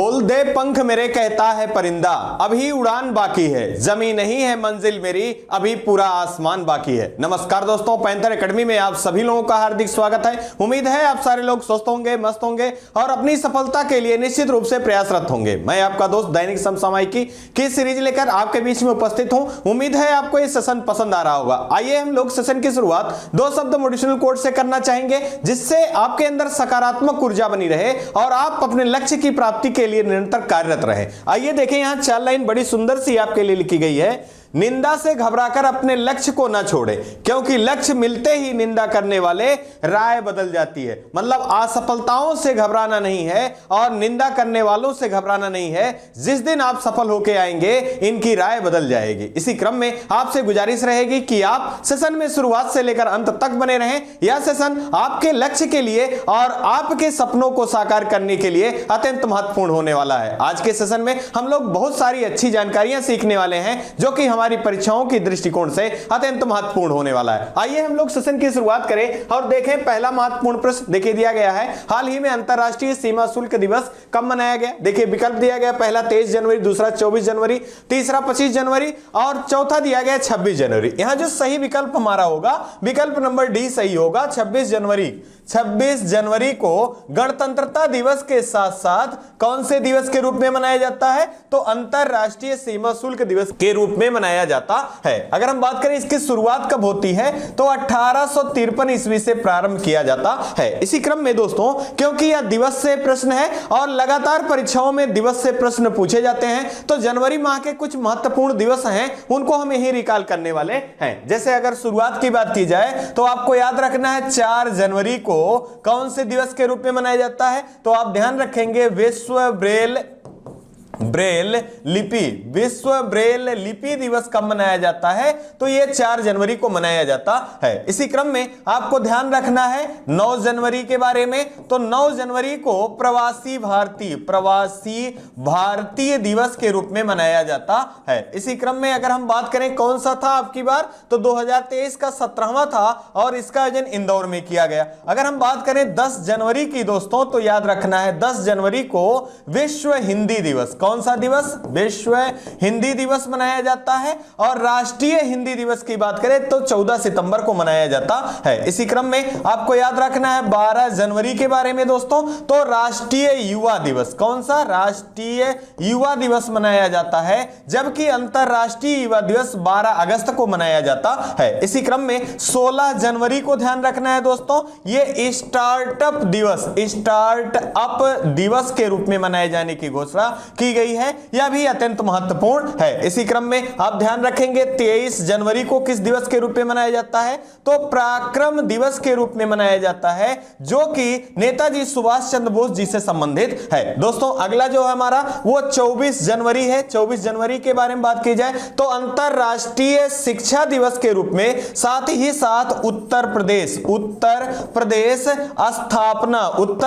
खोल दे पंख मेरे कहता है परिंदा, अभी उड़ान बाकी है, जमी नहीं है मंजिल मेरी, अभी पूरा आसमान बाकी है। नमस्कार दोस्तों, पैंथर एकेडमी में आप सभी लोगों का हार्दिक स्वागत है। उम्मीद है आप सारे लोग स्वस्थ होंगे, मस्त होंगे और अपनी सफलता के लिए निश्चित रूप से प्रयासरत होंगे। मैं आपका दोस्त दैनिक समसामयिकी की सीरीज लेकर आपके बीच में उपस्थित हूं। उम्मीद है आपको ये सेशन पसंद आ रहा होगा। आइए हम लोग सेशन की शुरुआत दो शब्द मोटिवेशनल कोट से करना चाहेंगे, जिससे आपके अंदर सकारात्मक ऊर्जा बनी रहे और आप अपने लक्ष्य की प्राप्ति के लिए निरंतर कार्यरत रहे। आइए देखें, यहां 4 लाइन बड़ी सुंदर सी आपके लिए लिखी गई है। निंदा से घबराकर अपने लक्ष्य को न छोड़े, क्योंकि लक्ष्य मिलते ही निंदा करने वाले राय बदल जाती है। मतलब असफलताओं से घबराना नहीं है और निंदा करने वालों से घबराना नहीं है। जिस दिन आप सफल होकर आएंगे, इनकी राय बदल जाएगी। इसी क्रम में आपसे गुजारिश रहेगी कि आप सेशन में शुरुआत से लेकर अंत तक बने रहें। यह सेशन आपके लक्ष्य के लिए और आपके सपनों को साकार करने के लिए अत्यंत महत्वपूर्ण होने वाला है। आज के सेशन में हम लोग बहुत सारी अच्छी जानकारियां सीखने वाले हैं, जो कि हमारी परीक्षाओं की दृष्टिकोण से अत्यंत महत्वपूर्ण होने वाला है। आइए हम लोग सेशन की शुरुआत करें और देखें पहला महत्वपूर्ण प्रश्न देखिए दिया गया है, हाल ही में अंतरराष्ट्रीय सीमा शुल्क दिवस कब मनाया गया। देखिए विकल्प दिया गया, पहला 23 जनवरी, दूसरा 24 जनवरी, तीसरा 25 जनवरी और चौथा दिया गया 26 जनवरी। यहां जो सही विकल्प हमारा होगा, विकल्प नंबर डी सही होगा, 26 जनवरी। 26 जनवरी को गणतंत्रता दिवस के साथ साथ कौन से दिवस के रूप में मनाया जाता है, तो अंतरराष्ट्रीय सीमा शुल्क दिवस के रूप में मनाया जाता है। अगर हम बात करें इसकी शुरुआत कब होती है, तो 1853 ईस्वी से प्रारंभ किया जाता है। इसी क्रम में दोस्तों, क्योंकि यह दिवस से प्रश्न है और लगातार परीक्षाओं में दिवस से प्रश्न पूछे जाते हैं, तो जनवरी माह के कुछ महत्वपूर्ण दिवस हैं, उनको हम यही रिकॉल करने वाले हैं। जैसे अगर शुरुआत की बात की जाए, तो आपको याद रखना है 4 जनवरी को कौन से दिवस के रूप में मनाया जाता है, तो आप ध्यान रखेंगे विश्व ब्रेल लिपि। विश्व ब्रेल लिपि दिवस कब मनाया जाता है, तो यह 4 जनवरी को मनाया जाता है। इसी क्रम में आपको ध्यान रखना है 9 जनवरी के बारे में, तो 9 जनवरी को प्रवासी भारतीय दिवस के रूप में मनाया जाता है। इसी क्रम में अगर हम बात करें कौन सा था आपकी बार, तो 2023 का 17वां था और इसका आयोजन इंदौर में किया गया। अगर हम बात करें 10 जनवरी की दोस्तों, तो याद रखना है 10 जनवरी को विश्व हिंदी दिवस, कौन सा दिवस, विश्व हिंदी दिवस मनाया जाता है। और राष्ट्रीय हिंदी दिवस की बात करें तो 14 सितंबर को मनाया जाता है। इसी क्रम में आपको याद रखना है 12 जनवरी के बारे में दोस्तों, तो राष्ट्रीय युवा दिवस, कौन सा, राष्ट्रीय युवा दिवस मनाया जाता है, जबकि अंतरराष्ट्रीय युवा दिवस 12 अगस्त को मनाया जाता है। इसी क्रम में 16 जनवरी को ध्यान रखना है दोस्तों, ये स्टार्टअप दिवस के रूप में मनाए जाने की घोषणा की गई है। यह भी अत्यंत महत्वपूर्ण है। इसी क्रम में आप ध्यान रखेंगे 23 जनवरी को किस दिवस के रूप में मनाया जाता है, तो पराक्रम दिवस के रूप में मनाया जाता है, जो कि नेताजी सुभाष चंद्र बोस जी से संबंधित है। दोस्तों अगला जो है हमारा वो 24 जनवरी है। 24 जनवरी के बारे में बात की जाए तो अंतरराष्ट्रीय शिक्षा दिवस के रूप में, साथ ही साथ उत्तर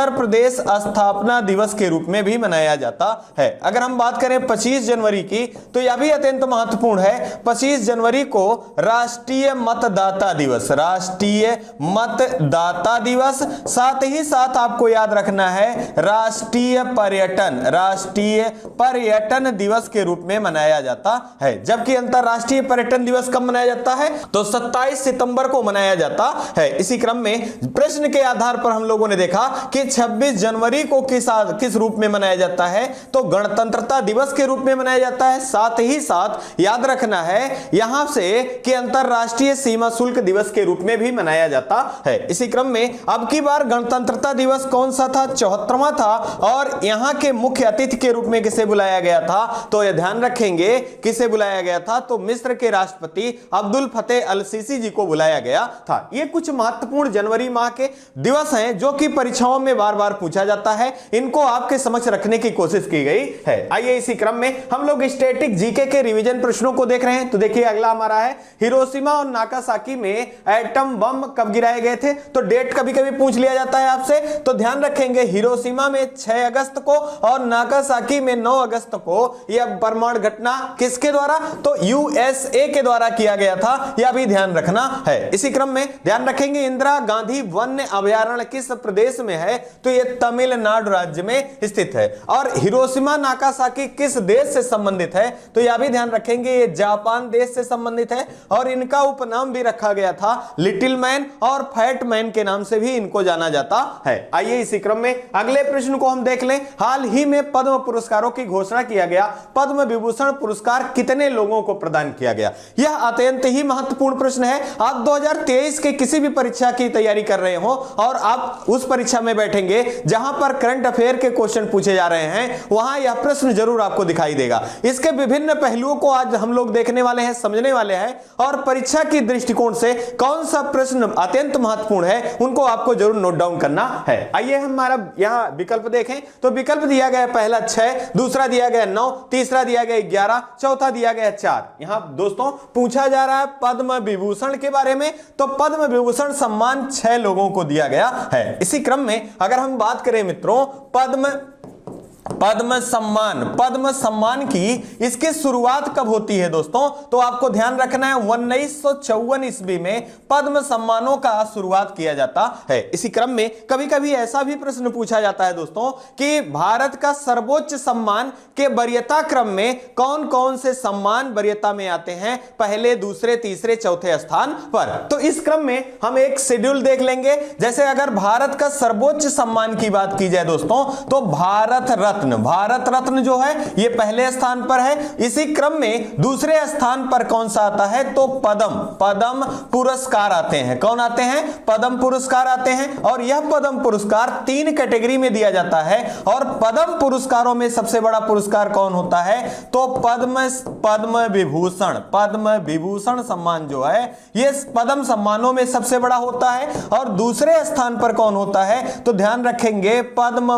प्रदेश स्थापना दिवस के रूप में भी मनाया जाता है। अगर हम बात करें 25 जनवरी की, तो यह भी अत्यंत महत्वपूर्ण है। 25 जनवरी को राष्ट्रीय मतदाता दिवस, साथ ही साथ आपको याद रखना है राष्ट्रीय पर्यटन दिवस के रूप में मनाया जाता है। जबकि अंतरराष्ट्रीय पर्यटन दिवस कब मनाया जाता है, तो 27 सितंबर को मनाया जाता है। इसी क्रम में प्रश्न के आधार पर हम लोगों ने देखा कि 26 जनवरी को किस रूप में मनाया जाता है, तो गणतंत्रता दिवस के रूप में मनाया जाता है। साथ ही साथ याद रखना है यहां से कि अंतरराष्ट्रीय सीमा शुल्क दिवस के रूप में भी मनाया जाता है। इसी क्रम में अब की बार गणतंत्रता दिवस कौन सा था, 74वां था। और यहां के मुख्य अतिथि के रूप में किसे बुलाया गया था, तो यह ध्यान रखेंगे किसे बुलाया गया था, तो मिस्र के राष्ट्रपति अब्दुल फतेह अल सीसी जी को बुलाया गया था। ये कुछ महत्वपूर्ण जनवरी माह के दिवस हैं, जो कि परीक्षाओं में बार बार पूछा जाता है। इनको आपके समक्ष रखने की कोशिश की गई है। है। आइए इसी क्रम में हम लोग स्टैटिक जीके के रिवीजन प्रश्नों को देख रहे हैं। तो देखिए अगला हमारा है, हिरोशिमा और नागासाकी में एटम बम कब गिराए गए थे? तो डेट कभी कभी पूछ लिया जाता है आपसे, तो ध्यान रखेंगे हिरोशिमा में 6 अगस्त को और नागासाकी में 9 अगस्त को यह परमाणु घटना किसके द्वारा? तो यूएसए के द्वारा किया गया था, यह भी ध्यान रखना है। इसी क्रम में ध्यान रखेंगे इंदिरा गांधी वन्य अभयारण्य किस प्रदेश में है? तो यह तमिलनाडु राज्य में स्थित है। और हिरोशिमा नागासाकी किस देश से संबंधित है? तो यह भी ध्यान रखेंगे ये जापान देश से संबंधित है और इनका उपनाम भी रखा गया था लिटिल मैन और फैट मैन के नाम से भी इनको जाना जाता है। आइए इसी क्रम में अगले प्रश्न को हम देख लें। हाल ही में पद्म पुरस्कारों की घोषणा किया गया, पद्म विभूषण पुरस्कार कितने लोगों को प्रदान किया गया? यह अत्यंत ही महत्वपूर्ण प्रश्न है। आप 2023 के किसी भी परीक्षा की तैयारी कर रहे हो और आप उस परीक्षा में बैठेंगे जहां पर करंट अफेयर के क्वेश्चन पूछे जा रहे हैं, वहां यह प्रश्न जरूर आपको दिखाई देगा। इसके विभिन्न पहलुओं को आज हम लोग देखने वाले हैं, समझने वाले हैं और परीक्षा की दृष्टिकोण से कौन सा प्रश्न अत्यंत महत्वपूर्ण है उनको आपको जरूर नोट डाउन करना है। आइए हमारा यहां विकल्प देखें। तो विकल्प दिया गया पहला 6, दूसरा दिया गया 9, तीसरा दिया गया 11, चौथा दिया गया 4। यहां दोस्तों पूछा जा रहा है पद्म विभूषण के बारे में, तो पद्म विभूषण सम्मान 6 लोगों को दिया गया है। इसी क्रम में अगर हम बात करें मित्रों पद्म सम्मान की इसकी शुरुआत कब होती है दोस्तों? तो आपको ध्यान रखना है 1954 ईस्वी में पद्म सम्मानों का शुरुआत किया जाता है। इसी क्रम में कभी कभी ऐसा भी प्रश्न पूछा जाता है दोस्तों कि भारत का सर्वोच्च सम्मान के वरीयता क्रम में कौन कौन से सम्मान वरीयता में आते हैं, पहले, दूसरे, तीसरे, चौथे स्थान पर? तो इस क्रम में हम एक शेड्यूल देख लेंगे। जैसे अगर भारत का सर्वोच्च सम्मान की बात की जाए दोस्तों, तो भारत रत्न जो है ये पहले स्थान पर है। इसी क्रम में दूसरे स्थान पर कौन सा आता है? तो पद्म पुरस्कार आते हैं। कौन आते हैं? पद्म पुरस्कार आते हैं। और यह पद्म पुरस्कार 3 कैटेगरी में दिया जाता है और पद्म पुरस्कारों में सबसे बड़ा पुरस्कार कौन होता है? तो पद्म विभूषण सम्मान जो है ये पद्म सम्मानों में सबसे बड़ा होता है। और दूसरे स्थान पर कौन होता है? तो ध्यान रखेंगे पद्म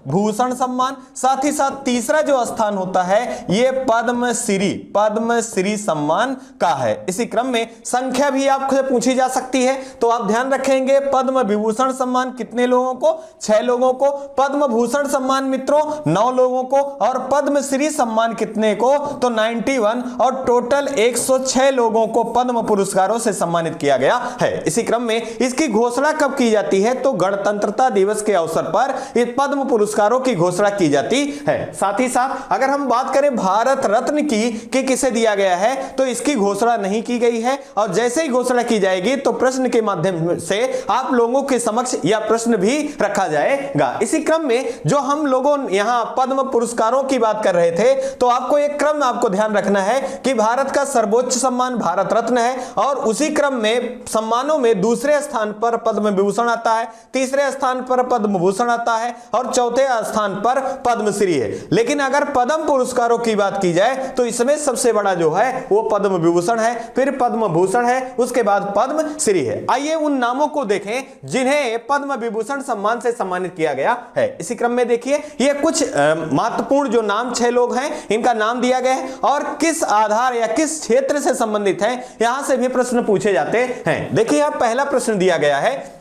भूषण सम्मान। साथ ही साथ तीसरा जो स्थान होता है ये पद्मश्री सम्मान का है। इसी क्रम में संख्या भी आपसे पूछी जा सकती है, तो आप ध्यान रखेंगे पद्म विभूषण सम्मान कितने लोगों को? 6 लोगों को। पद्म भूषण सम्मान मित्रों 9 लोगों को। और पद्मश्री सम्मान कितने को? तो 91। और टोटल 106 लोगों को पद्म पुरस्कारों से सम्मानित किया गया है। इसी क्रम में इसकी घोषणा कब की जाती है? तो गणतंत्रता दिवस के अवसर पर इस पद्म पुरस्कारों की घोषणा की जाती है। साथ ही साथ अगर हम बात करें भारत रत्न की कि किसे दिया गया है, तो इसकी घोषणा नहीं की गई है। और जैसे ही घोषणा की जाएगी तो प्रश्न के माध्यम से आप लोगों के समक्ष यह प्रश्न भी रखा जाएगा। इसी क्रम में जो हम लोगों यहां पद्म पुरस्कारों की बात कर रहे थे, तो आपको एक क्रम आपको ध्यान रखना है कि भारत का सर्वोच्च सम्मान भारत रत्न है और उसी क्रम में सम्मानों में दूसरे स्थान पर पद्म विभूषण आता है, तीसरे स्थान पर पद्म भूषण आता है और चौथे स्थान पर पद्मश्री है। लेकिन अगर पद्म पुरस्कारों की बात की जाए तो इसमें सबसे बड़ा जो है वो पद्म विभूषण है, फिर पद्म भूषण है, उसके बाद पद्मश्री है। आइए उन नामों को देखें जिन्हें पद्म विभूषण सम्मान से सम्मानित किया गया है। इसी क्रम में देखिए ये कुछ महत्वपूर्ण जो नाम 6 लोग हैं इनका नाम दिया गया है और किस आधार या किस क्षेत्र से संबंधित है यहां से भी प्रश्न पूछे जाते हैं। देखिए यहां पहला प्रश्न दिया गया है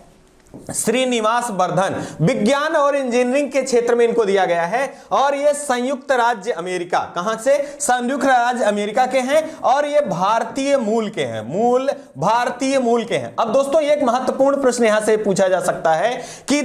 श्रीनिवास वर्धन, विज्ञान और इंजीनियरिंग के क्षेत्र में इनको दिया गया है और ये संयुक्त राज्य अमेरिका, कहां से? संयुक्त राज्य अमेरिका के हैं और ये भारतीय मूल के हैं, भारतीय मूल के हैं। अब दोस्तों एक महत्वपूर्ण प्रश्न यहां से पूछा जा सकता है कि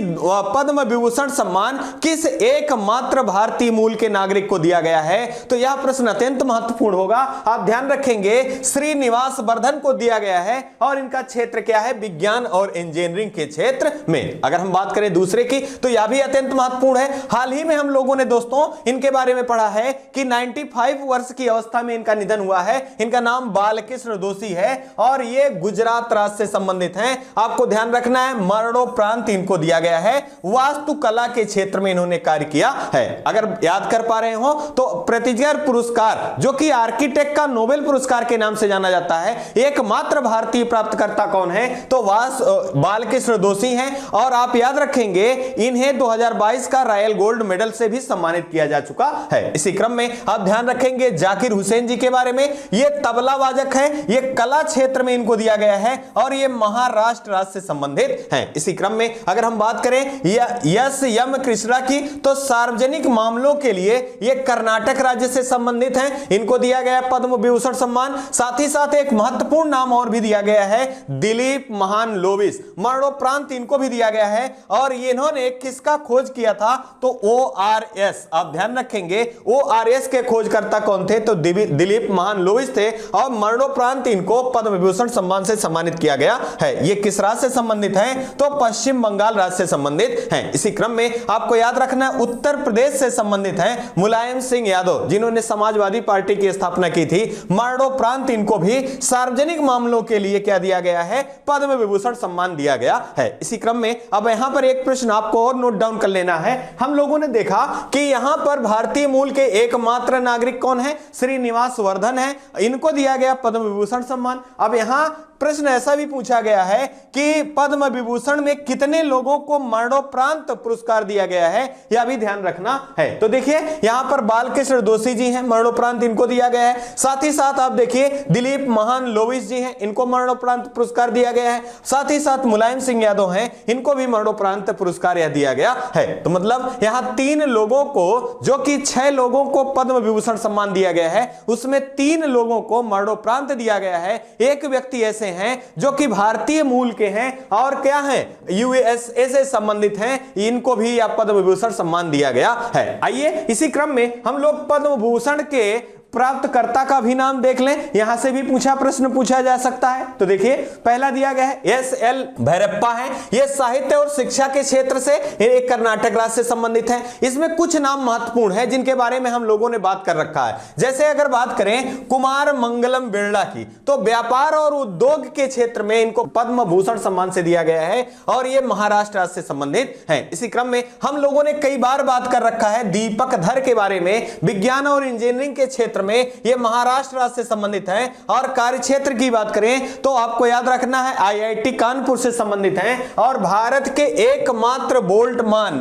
पद्म विभूषण सम्मान किस एकमात्र भारतीय मूल के नागरिक को दिया गया है? तो यह प्रश्न अत्यंत महत्वपूर्ण होगा। आप ध्यान रखेंगे श्रीनिवास वर्धन को दिया गया है और इनका क्षेत्र क्या है? विज्ञान और इंजीनियरिंग के क्षेत्र में। अगर हम बात करें दूसरे की तो यह भी अत्यंत महत्वपूर्ण है। हाल ही में हम लोगों ने दोस्तों इनके बारे में पढ़ा है कि 95 वर्ष की अवस्था में इनका निधन हुआ है। इनका नाम बालकृष्ण दोषी है और ये गुजरात राज्य से संबंधित हैं। आपको ध्यान रखना है मरणोपरांत इनको दिया गया है, वास्तुकला के क्षेत्र में इन्होंने कार्य किया है। अगर याद कर पा रहे हो तो प्रित्जकर पुरस्कार जो कि आर्किटेक्ट का नोबेल पुरस्कार के नाम से जाना जाता है, एकमात्र भारतीय प्राप्तकर्ता कौन है? तो बालकृष्ण दोषी दोषी हैं और आप याद रखेंगे इन्हें 2022 का रॉयल गोल्ड मेडल से भी सम्मानित किया जा चुका है। इसी क्रम में आप ध्यान रखेंगे जाकिर हुसैन जी के बारे में। ये तबला वादक है, ये कला क्षेत्र में इनको दिया गया है और ये महाराष्ट्र राज्य से संबंधित हैं। इसी क्रम में अगर हम बात करें यस यम कृष्णा की, तो सार्वजनिक मामलों के लिए ये कर्नाटक राज्य से संबंधित हैं, इनको दिया गया पद्म विभूषण सम्मान। साथ ही साथ एक महत्वपूर्ण नाम और भी दिया गया है, दिलीप महान लोविस, मरणोपरांत इनको भी दिया गया है। और इन्होंने किसका खोज किया था, तो ORS, आप ध्यान रखेंगे ORS के खोजकर्ता कौन थे, तो दिलीप महान लोविस थे और मरणोपरांत इनको पद्म विभूषण सम्मान से सम्मानित किया गया है। ये किस राज्य से संबंधित हैं, तो पश्चिम बंगाल राज्य से संबंधित हैं। इसी क्रम में आपको याद रखना है उत्तर प्रदेश से संबंधित हैं मुलायम सिंह यादव, जिन्होंने समाजवादी पार्टी की स्थापना की थी। मरणोपरांत इनको भी सार्वजनिक मामलों के लिए क्या दिया गया है, पद्म विभूषण सम्मान दिया गया है। इसी क्रम में अब यहां पर एक प्रश्न आपको और नोट डाउन कर लेना है। हम लोगों ने देखा कि यहां पर भारतीय मूल के एकमात्र नागरिक कौन है, श्रीनिवास वर्धन है, इनको दिया गया पद्म विभूषण सम्मान। अब यहां प्रश्न ऐसा भी पूछा गया है कि पद्म विभूषण में कितने लोगों को मरणोपरांत पुरस्कार दिया गया है, यह भी ध्यान रखना है। तो देखिए यहां पर बालकृष्ण दोषी जी हैं, मरणोपरांत इनको दिया गया है। साथ ही साथ आप देखिए दिलीप महान लोविस जी हैं, इनको मरणोपरांत पुरस्कार दिया गया है। साथ ही साथ मुलायम सिंह यादव हैं, इनको भी मरणोपरांत पुरस्कार यह दिया गया है। तो मतलब यहां 3 लोगों को, जो कि 6 लोगों को पद्म विभूषण सम्मान दिया गया है, उसमें 3 लोगों को मरणोपरांत दिया गया है। एक व्यक्ति ऐसे हैं जो कि भारतीय मूल के हैं और क्या हैं, USA से संबंधित हैं, इनको भी पद्म विभूषण सम्मान दिया गया है। आइए इसी क्रम में हम लोग पद्म भूषण के प्राप्तकर्ता का भी नाम देख लें, यहां से भी प्रश्न पूछा जा सकता है। तो देखिए पहला दिया गया है SL भैरप्पा है, ये साहित्य और शिक्षा के क्षेत्र से एक कर्नाटक राज्य से संबंधित है। इसमें कुछ नाम महत्वपूर्ण है जिनके बारे में हम लोगों ने बात कर रखा है। जैसे अगर बात करें कुमार मंगलम बिरला की, तो व्यापार और उद्योग के क्षेत्र में इनको पद्म भूषण सम्मान से दिया गया है और ये महाराष्ट्र राज्य से संबंधित है। इसी क्रम में हम लोगों ने कई बार बात कर रखा है दीपक धर के बारे में, विज्ञान और इंजीनियरिंग के क्षेत्र में ये महाराष्ट्र राज्य से संबंधित है। और कार्य क्षेत्र की बात करें तो आपको याद रखना है IIT कानपुर से संबंधित हैं और भारत के एकमात्र बोल्टमान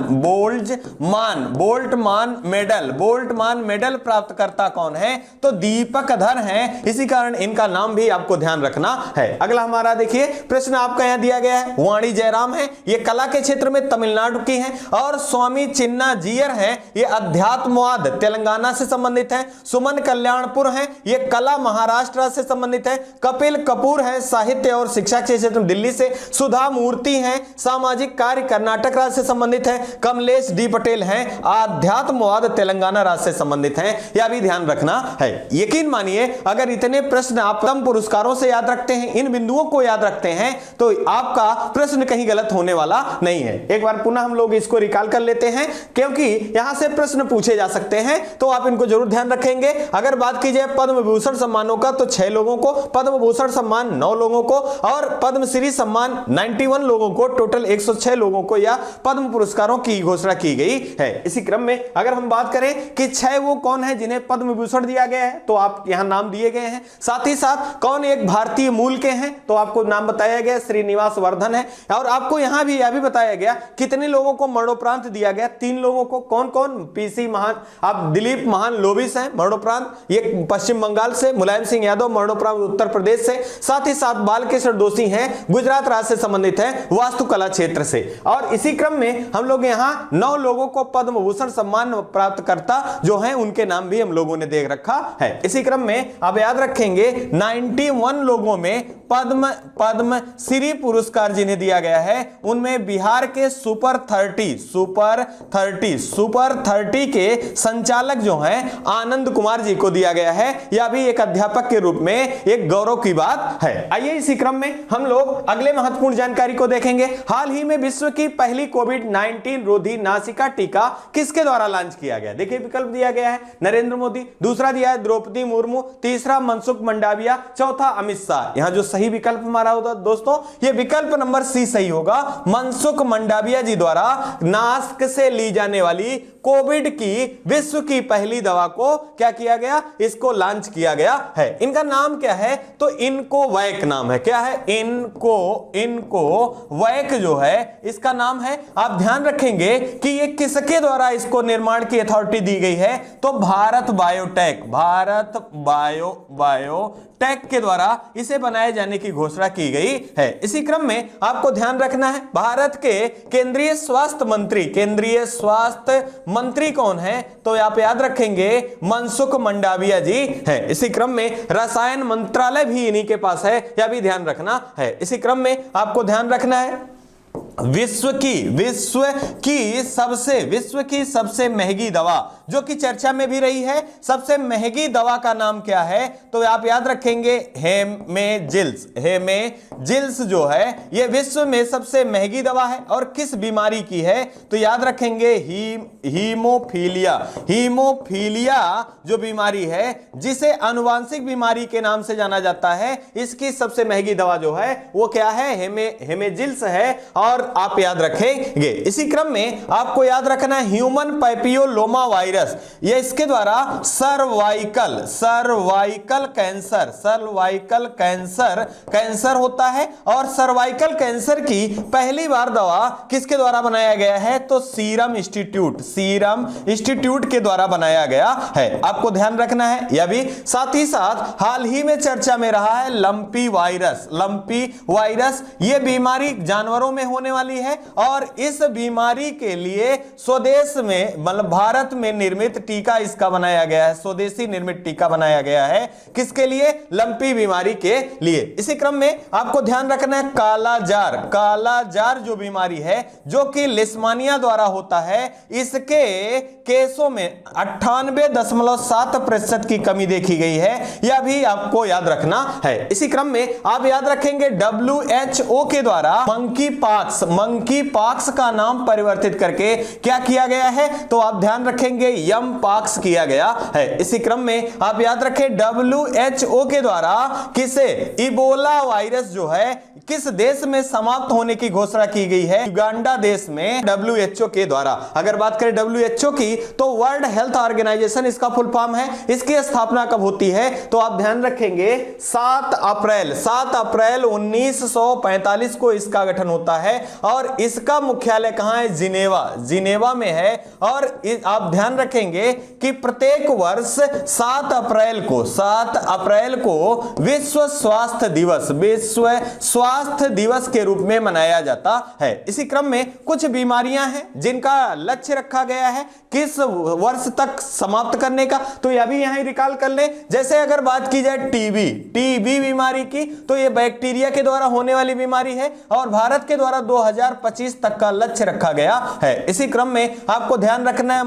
मेडल प्राप्तकर्ता कौन है, तो दीपक धर हैं। इसी कारण इनका नाम भी आपको ध्यान रखना है। अगला हमारा देखिए प्रश्न आपका यहां दिया गया है, वाणी जयराम है, ये कला के क्षेत्र में तमिलनाडु की हैं। और स्वामी चिन्ना जीयर हैं, ये अध्यात्मवाद तेलंगाना से संबंधित हैं। सुमन कल्याणपुर हैं, ये कला महाराष्ट्र से संबंधित है। कपिल कपूर है, साहित्य और शिक्षा के क्षेत्र में दिल्ली से। सुधा मूर्ति हैं, सामाजिक कार्य कर्नाटक राज्य से संबंधित है। कमलेश डी पटेल हैं, आध्यात्मवाद तेलंगाना राज्य से संबंधित हैं। यह भी ध्यान रखना है। यकीन मानिए अगर इतने प्रश्न आप पद्म पुरस्कारों से याद रखते हैं, इन बिंदुओं को याद रखते हैं, तो आपका प्रश्न कहीं गलत होने वाला नहीं है। एक बार पुनः हम लोग इसको रिकॉल कर लेते हैं, क्योंकि यहां से प्रश्न पूछे जा सकते हैं, तो आप इनको जरूर ध्यान रखेंगे। अगर बात की जाए पद्म विभूषण सम्मानों का, तो 6 लोगों को, पद्म भूषण सम्मान 9 लोगों को और पद्मश्री सम्मान 91 लोगों को, टोटल 106 लोगों को या पद्म पुरस्कारों की घोषणा की गई है। इसी क्रम में अगर हम बात करें कि 6 वो कौन है जिन्हें पद्म विभूषण दिया गया है, तो आप यहां नाम दिए गए हैं। साथ ही साथ कौन एक भारतीय मूल के हैं, तो आपको नाम बताया गया श्रीनिवास वर्धन है। और आपको यहां भी यह भी बताया गया कितने लोगों को मरणोपरांत दिया गया, 3 लोगों को। कौन कौन, PC महान, आप दिलीप महान लोविस हैं मरणोपरांत, ये पश्चिम बंगाल से, मुलायम सिंह यादव मरणोपरांत उत्तर प्रदेश से। साथ ही साथ बालकृष्ण दोषी हैं, गुजरात राज्य से संबंधित हैं, वास्तुकला क्षेत्र से। और इसी क्रम में हम लोग यहां 9 लोगों को पद्म भूषण सम्मान प्राप्तकर्ता जो हैं उनके नाम भी हम लोगों ने देख रखा है। इसी क्रम में आप याद रखेंगे 91 लोगों में पद्म श्री पुरस्कार जिन्हें दिया गया है, उनमें बिहार के सुपर 30 के संचालक जो हैं आनंद कुमार जी को दिया गया है। यह भी एक अध्यापक के रूप में एक गौरव की बात है। आइए इसी क्रम में हम लोग अगले महत्वपूर्ण जानकारी को देखेंगे। हाल ही में विश्व की पहली कोविड-19 रोधी नासिका टीका किसके द्वारा लॉन्च किया गया? देखिए विकल्प दिया गया है नरेंद्र मोदी, दूसरा दिया है द्रौपदी मुर्मू, तीसरा मनसुख मंडाविया, चौथा अमित शाह। यहां जो सही विकल्प हमारा होगा दोस्तों, ये विकल्प नंबर सी सही होगा। मनसुख मंडाविया जी द्वारा नास्क से ली जाने वाली कोविड की विश्व की पहली दवा को क्या किया गया? गया, इसको लॉन्च किया गया है। इनका नाम क्या है? तो इनको वैक नाम है। क्या है? इनको वैक जो है इसका नाम है। आप ध्यान रखेंगे कि ये किसके द्वारा इसको निर्माण की अथॉरिटी दी गई है? तो भारत बायोटेक के द्वारा इसे बनाए जाने की घोषणा की गई है। इसी क्रम में आपको ध्यान रखना है, भारत के केंद्रीय स्वास्थ्य मंत्री कौन है? तो आप याद रखेंगे मनसुख मंडाविया जी है। इसी क्रम में रसायन मंत्रालय भी इन्हीं के पास है, यह भी ध्यान रखना है। इसी क्रम में आपको ध्यान रखना है विश्व की सबसे महंगी दवा जो कि चर्चा में भी रही है, सबसे महंगी दवा का नाम क्या है? तो आप याद रखेंगे हेमेजिल्स जो है यह विश्व में सबसे महंगी दवा है। और किस बीमारी की है? तो याद रखेंगे हीमोफीलिया जो बीमारी है, जिसे आनुवांशिक बीमारी के नाम से जाना जाता है, इसकी सबसे महंगी दवा जो है वो क्या है? हेमेजिल्स है। और आप याद रखेंगे। इसी क्रम में आपको याद रखना है ह्यूमन पैपियोलोमा वायरस, यह इसके द्वारा सर्वाइकल कैंसर होता है। और सर्वाइकल कैंसर की पहली बार दवा किसके द्वारा बनाया गया है? तो सीरम इंस्टीट्यूट के द्वारा बनाया गया है। आपको ध्यान रखना है यह भी। साथ ही साथ हाल ही में चर्चा में रहा है लंपी वायरस। यह बीमारी जानवरों में होने वाली है और इस बीमारी के लिए स्वदेश में मतलब भारत में निर्मित टीका इसका बनाया गया है। स्वदेशी निर्मित टीका बनाया गया है किसके लिए? लंपी बीमारी के लिए। इसी क्रम में आपको ध्यान रखना है कालाजार जो बीमारी है, जो कि लिस्मानिया द्वारा होता है, इसके केसों में 98.7% की कमी देखी गई है। यह भी आपको याद रखना है। इसी क्रम में आप याद रखेंगे WHO के द्वारा मंकी पॉक्स का नाम परिवर्तित करके क्या किया गया है? तो आप ध्यान रखेंगे यम पॉक्स किया गया है। इसी क्रम में आप याद रखें WHO के द्वारा किसे? इबोला वायरस जो है किस देश में समाप्त होने की घोषणा की गई है? युगांडा देश में WHO के द्वारा। अगर बात करें WHO की तो वर्ल्ड हेल्थ ऑर्गेनाइजेशन इसका फुल फॉर्म है। इसकी स्थापना कब होती है? तो आप ध्यान रखेंगे 7 अप्रैल 1945 को इसका गठन होता है। और इसका मुख्यालय कहां है? जिनेवा में है। और आप ध्यान रखेंगे कि प्रत्येक वर्ष 7 अप्रैल को विश्व स्वास्थ्य दिवस के रूप में मनाया जाता है। इसी क्रम में कुछ बीमारियां हैं जिनका लक्ष्य रखा गया है किस वर्ष तक समाप्त करने का, तो यह भी यहां रिकॉल कर ले। जैसे अगर बात की जाए टीबी बीमारी की, तो यह बैक्टीरिया के द्वारा होने वाली बीमारी है और भारत के द्वारा 2025 तक का लक्ष्य रखा गया है। इसी क्रम में आपको ध्यान रखना है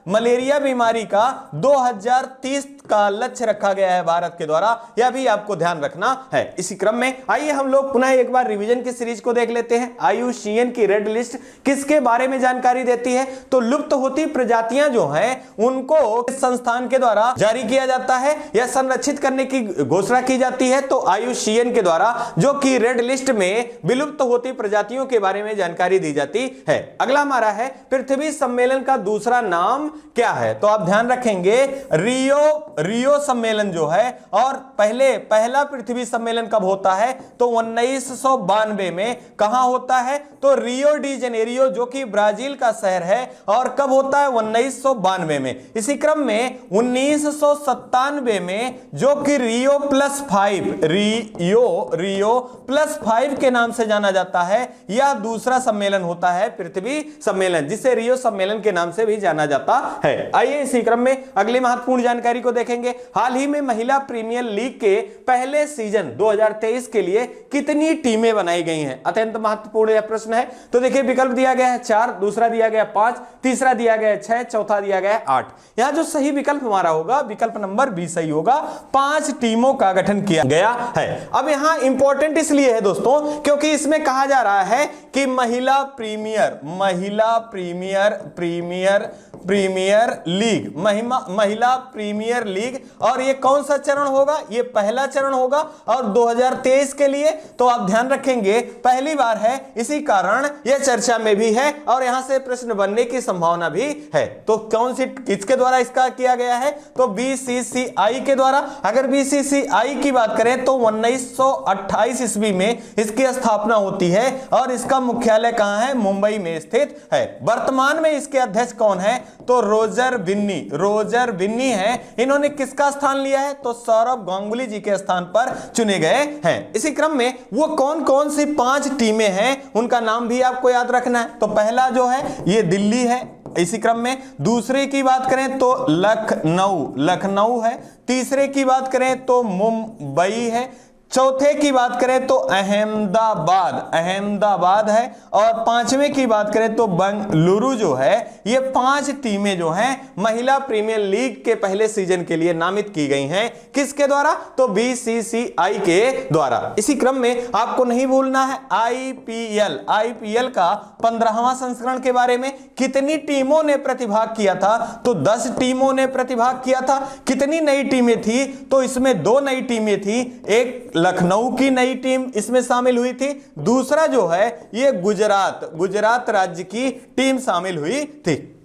मलेरिया बीमारी का 2030 का लक्ष्य रखा गया है भारत के द्वारा, यह भी आपको ध्यान रखना है। इसी क्रम में आइए हम लोग पुनः एक बार रिवीजन की सीरीज को देख लेते हैं। IUCN की रेड लिस्ट किसके बारे में जानकारी देती है? तो लुप्त होती प्रजातियां जो हैं उनको इस संस्थान के द्वारा जारी किया जाता है या संरक्षित करने की घोषणा की जाती है। तो IUCN के द्वारा जो कि रेड लिस्ट में विलुप्त होती प्रजातियों के बारे में जानकारी दी जाती है। अगला हमारा है पृथ्वी सम्मेलन का दूसरा नाम क्या है? तो आप ध्यान रखेंगे रियो सम्मेलन जो है। और पहला पृथ्वी सम्मेलन कब होता है? तो 1992 में। कहां होता है? तो रियो डी जेनेरियो जो कि ब्राजील का शहर है। और कब होता है? 1992 में। इसी क्रम में 1997 में जो कि रियो प्लस 5 के नाम से जाना जाता है, यह दूसरा सम्मेलन होता है पृथ्वी सम्मेलन, जिसे रियो सम्मेलन के नाम से भी जाना जाता है। आइए इसी क्रम में अगली महत्वपूर्ण जानकारी को देखेंगे। हाल ही में महिला प्रीमियर लीग के पहले सीजन 2023 के लिए कितनी टीमें बनाई गई हैं? अत्यंत महत्वपूर्ण यह प्रश्न है। तो देखिए विकल्प दिया गया है 4, दूसरा दिया गया 5, तीसरा दिया गया 6, चौथा दिया गया 8। यहां जो सही विकल्प हमारा होगा विकल्प नंबर बी सही होगा। 5 टीमों का गठन किया गया है। अब यहां इंपॉर्टेंट इसलिए है दोस्तों क्योंकि इसमें कहा जा रहा है कि महिला प्रीमियर प्रीमियर लीग, महिला प्रीमियर लीग। और ये कौन सा चरण होगा? ये पहला चरण होगा और 2023 के लिए तो आप ध्यान रखेंगे पहली बार है, इसी कारण यह चर्चा में भी है और यहां से प्रश्न बनने की संभावना भी है। तो कौन सी, किसके द्वारा इसका किया गया है? तो बीसीसीआई के द्वारा। अगर बीसीसीआई की बात करें तो 1928 ईस्वी में इसकी स्थापना होती है और इसका मुख्यालय कहां है? मुंबई में स्थित है। वर्तमान में इसके अध्यक्ष कौन है? तो रोजर बिन्नी है। इन्होंने किसका स्थान लिया है? तो सौरभ गांगुली जी के स्थान पर चुने गए हैं। इसी क्रम में वो कौन कौन सी 5 टीमें हैं उनका नाम भी आपको याद रखना है। तो पहला जो है ये दिल्ली है, इसी क्रम में दूसरे की बात करें तो लखनऊ है, तीसरे की बात करें तो मुंबई है, चौथे की बात करें तो अहमदाबाद है और पांचवें की बात करें तो बेंगलुरु जो है। ये 5 टीमें जो हैं महिला प्रीमियर लीग के पहले सीजन के लिए नामित की गई हैं। किसके द्वारा? तो बीसीसीआई के द्वारा। इसी क्रम में आपको नहीं भूलना है आईपीएल का 15वां संस्करण के बारे में। कितनी टीमों ने प्रतिभाग किया था? तो 10 टीमों ने प्रतिभाग किया था। कितनी नई टीमें थी? तो इसमें 2 नई टीमें थी, एक लखनऊ की नई टीम इसमें शामिल हुई थी, दूसरा जो है ये गुजरात राज्य की टीम शामिल हुई थी।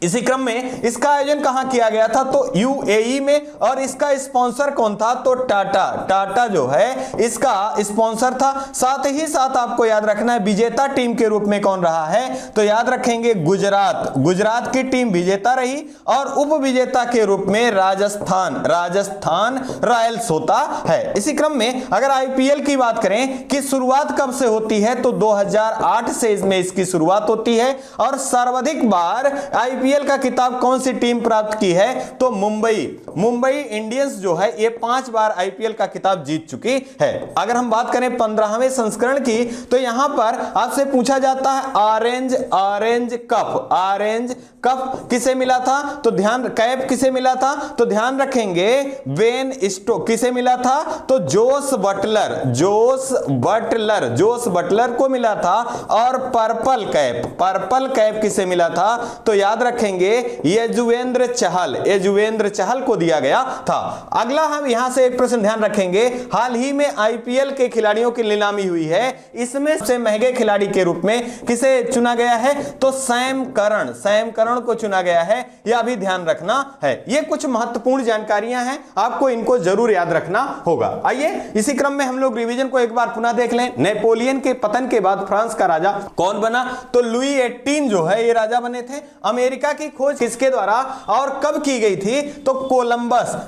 इसी क्रम में इसका आयोजन कहां किया गया था? तो यूएई में। और इसका स्पॉन्सर कौन था? तो टाटा जो है इसका स्पॉन्सर था। साथ ही साथ आपको याद रखना है विजेता टीम के रूप में कौन रहा है? तो याद रखेंगे गुजरात की टीम विजेता रही और उप विजेता के रूप में राजस्थान रॉयल्स होता है। इसी क्रम में अगर आईपीएल की बात करें कि शुरुआत कब से होती है? तो 2008 से इसमें इसकी शुरुआत होती है और सर्वाधिक बार आईपीएल का किताब कौन सी टीम प्राप्त की है? तो मुंबई इंडियंस जो है ये 5 बार आईपीएल का किताब जीत चुकी है। अगर हम बात करें 15वें संस्करण की तो यहां पर आपसे पूछा जाता है ऑरेंज कप किसे मिला था? तो कैप किसे मिला था? तो ध्यान रखेंगे बेन स्टोक्स। किसे मिला था? तो जोस बटलर को मिला था। और पर्पल कैप किसे मिला था? तो याद रखेंगे यजुवेंद्र चहल को दिया गया था। अगला हम यहां से एक प्रश्न ध्यान रखेंगे, हाल ही में आईपीएल के खिलाड़ियों की नीलामी हुई है, इसमें सबसे महंगे खिलाड़ी के रूप में किसे चुना गया है? तो सैम करन को चुना गया है। यह भी ध्यान रखना है। ये कुछ महत्वपूर्ण जानकारियां हैं, आपको इनको जरूर याद रखना होगा। आइए इसी क्रम में हम लोग रिवीजन को एक बार पुनः देख लें। नेपोलियन के पतन के बाद फ्रांस का राजा कौन बना? तो लुई 18 जो है ये राजा बने थे। अमेरिका की खोज किसके द्वारा और कब की गई थी? तो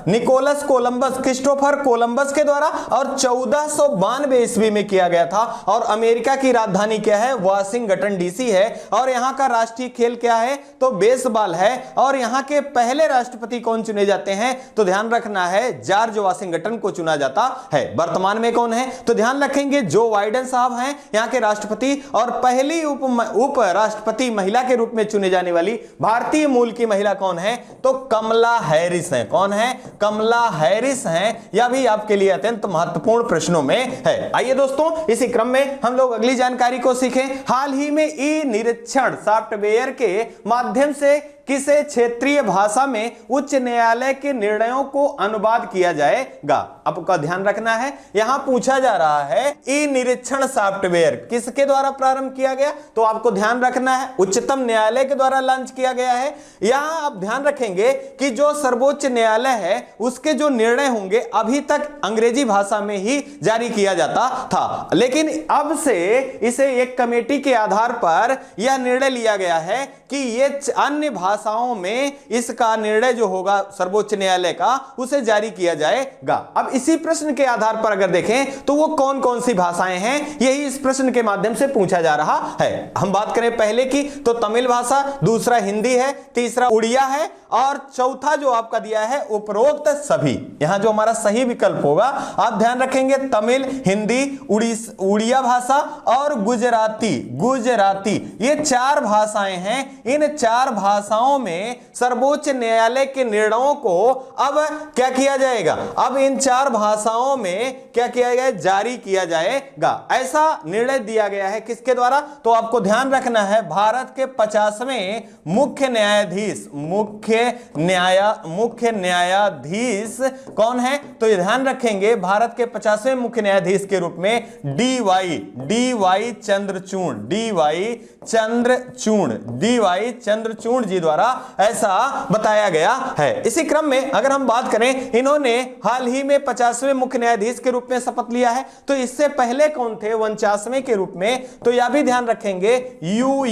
निकोलस कोलंबस, क्रिस्टोफर कोलंबस के द्वारा और 1492 ईस्वी में किया गया था। और अमेरिका की राजधानी क्या है? वाशिंगटन डीसी है। और यहां का राष्ट्रीय खेल क्या है? तो बेसबॉल है। और यहां के पहले राष्ट्रपति कौन चुने जाते हैं? तो ध्यान रखना है जॉर्ज वाशिंगटन को चुना जाता है। वर्तमान में कौन है? तो ध्यान रखेंगे जो बाइडेन साहब हैं यहां के राष्ट्रपति। और पहली उप राष्ट्रपति महिला के रूप में चुने जाने वाली भारतीय मूल की महिला कौन है? तो कमला हैरिस है। कौन है? कमला हैरिस हैं। यह भी आपके लिए अत्यंत महत्वपूर्ण प्रश्नों में है। आइए दोस्तों इसी क्रम में हम लोग अगली जानकारी को सीखें। हाल ही में ई निरीक्षण सॉफ्टवेयर के माध्यम से किसे क्षेत्रीय भाषा में उच्च न्यायालय के निर्णयों को अनुवाद किया जाएगा? आपका ध्यान रखना है, यहां पूछा जा रहा है ई निरीक्षण सॉफ्टवेयर किसके द्वारा प्रारंभ किया गया? तो आपको ध्यान रखना है उच्चतम न्यायालय के द्वारा लॉन्च किया गया है। यहां आप ध्यान रखेंगे कि जो सर्वोच्च न्यायालय है उसके जो निर्णय होंगे अभी तक अंग्रेजी भाषा में ही जारी किया जाता था, लेकिन अब से इसे एक कमेटी के आधार पर यह निर्णय लिया गया है कि ये अन्य भाषाओं में इसका निर्णय जो होगा सर्वोच्च न्यायालय का उसे जारी किया जाएगा। अब इसी प्रश्न के आधार पर अगर देखें तो वो कौन कौन सी भाषाएं हैं, यही इस प्रश्न के माध्यम से पूछा जा रहा है। हम बात करें पहले की तो तमिल भाषा, दूसरा हिंदी है, तीसरा उड़िया है और चौथा जो आपका दिया है उपरोक्त सभी। यहां जो हमारा सही विकल्प होगा आप ध्यान रखेंगे तमिल, हिंदी, उड़िया भाषा और गुजराती। ये 4 भाषाएं हैं। इन 4 भाषाओं भाषाओं में सर्वोच्च न्यायालय के निर्णयों को अब क्या किया जाएगा, अब इन 4 भाषाओं में क्या किया गया, जारी किया जाएगा। ऐसा निर्णय दिया गया है किसके द्वारा, तो आपको ध्यान रखना है भारत के 50वें मुख्य न्यायाधीश कौन है, तो ये ध्यान रखेंगे भारत के 50वें मुख्य न्यायाधीश के रूप में डीवाई चंद्रचूड़ जी द्वारा ऐसा बताया गया है। इसी क्रम में अगर हम बात करें, इन्होंने हाल ही में 50वें मुख्य न्यायाधीश के रूप में शपथ लिया है। तो इससे पहले कौन थे 49वें के रूप में, तो यह भी ध्यान रखेंगे यू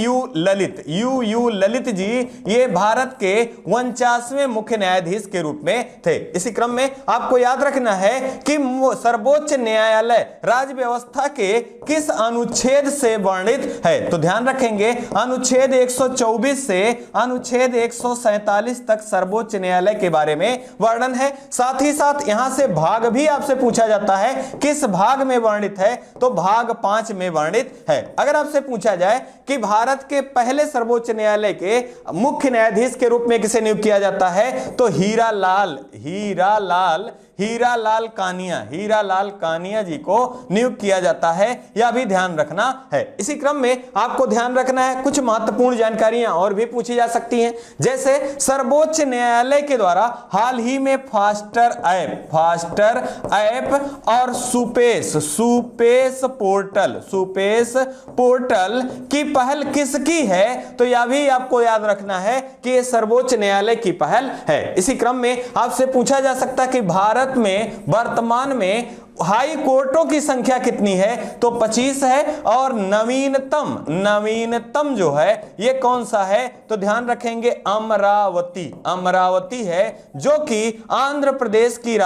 ललित जी, ये भारत के 49वें मुख्य न्यायाधीश के रूप में थे। इसी क्रम में आपको याद रखना है कि सर्वोच्च न्यायालय राज्य व्यवस्था के किस अनुच्छेद से वर्णित है, तो ध्यान रखेंगे अनुच्छेद 124 से अनुच्छेद 147 तक सर्वोच्च न्यायालय के बारे में वर्णन है। साथ ही साथ यहां से भाग भी आपसे पूछा जाता है, किस भाग में वर्णित है, तो भाग 5 में वर्णित है। अगर आपसे पूछा जाए कि भारत के पहले सर्वोच्च न्यायालय के मुख्य न्यायाधीश के रूप में किसे नियुक्त किया जाता है, तो हीरालाल कानिया जी को नियुक्त किया जाता है। यह भी ध्यान रखना है। इसी क्रम में आपको ध्यान रखना है कुछ महत्वपूर्ण जानकारियां और भी पूछी जा सकती हैं, जैसे सर्वोच्च न्यायालय के द्वारा हाल ही में फास्टर ऐप और सुपेस पोर्टल की पहल किसकी है, तो यह भी आपको याद रखना है कि यह सर्वोच्च न्यायालय की पहल है। इसी क्रम में आपसे पूछा जा सकता है कि भारत में वर्तमान में हाई कोर्टों की संख्या कितनी है, तो 25 है, और नवीनतम जो है ये कौन सा है, तो ध्यान रखेंगे अमरावती है, जो कि आंध्र प्रदेश की